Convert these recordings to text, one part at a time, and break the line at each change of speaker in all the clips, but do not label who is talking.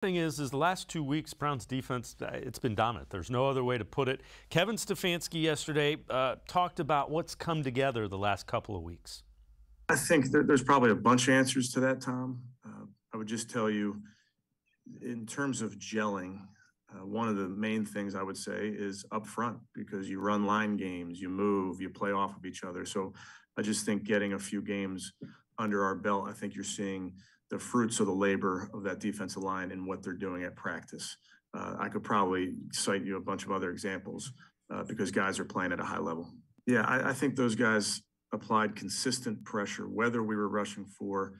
Thing is the last 2 weeks, Browns defense, it's been dominant. There's no other way to put it. Kevin Stefanski yesterday talked about what's come together the last couple of weeks.
I think there's probably a bunch of answers to that, Tom. I would just tell you, in terms of gelling, one of the main things I would say is up front, because you run line games, you move, you play off of each other. So I just think getting a few games under our belt, I think you're seeing the fruits of the labor of that defensive line and what they're doing at practice. I could probably cite you a bunch of other examples because guys are playing at a high level. Yeah, I think those guys applied consistent pressure, whether we were rushing 4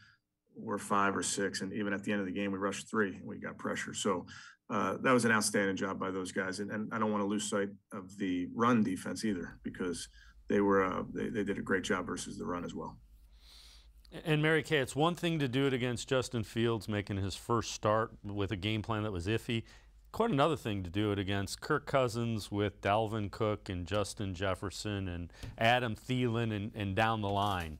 or 5 or 6, and even at the end of the game, we rushed 3 and we got pressure. So that was an outstanding job by those guys. And I don't want to lose sight of the run defense either, because they did a great job versus the run as well.
And Mary Kay, it's one thing to do it against Justin Fields making his first start with a game plan that was iffy. Quite another thing to do it against Kirk Cousins with Dalvin Cook and Justin Jefferson and Adam Thielen and down the line.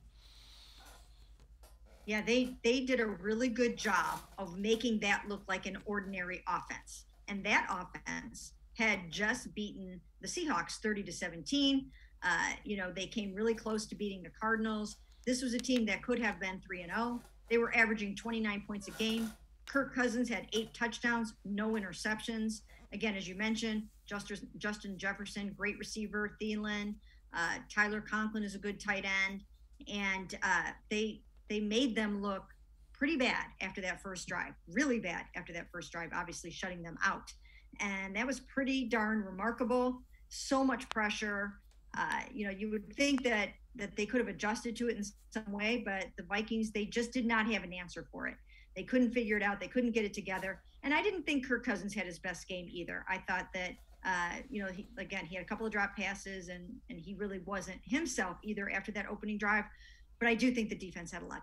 Yeah, they did a really good job of making that look like an ordinary offense. And that offense had just beaten the Seahawks 30-17. They came really close to beating the Cardinals. This was a team that could have been 3-0. They were averaging 29 points a game. Kirk Cousins had 8 touchdowns, no interceptions. Again, as you mentioned, Justin Jefferson, great receiver. Thielen, Tyler Conklin is a good tight end. And they made them look pretty bad after that first drive, really bad after that first drive, obviously shutting them out. And that was pretty darn remarkable. So much pressure. You would think that they could have adjusted to it in some way, but the Vikings, they just did not have an answer for it. They couldn't figure it out. They couldn't get it together. And I didn't think Kirk Cousins had his best game either. I thought that, he had a couple of drop passes and he really wasn't himself either after that opening drive. But I do think the defense had a lot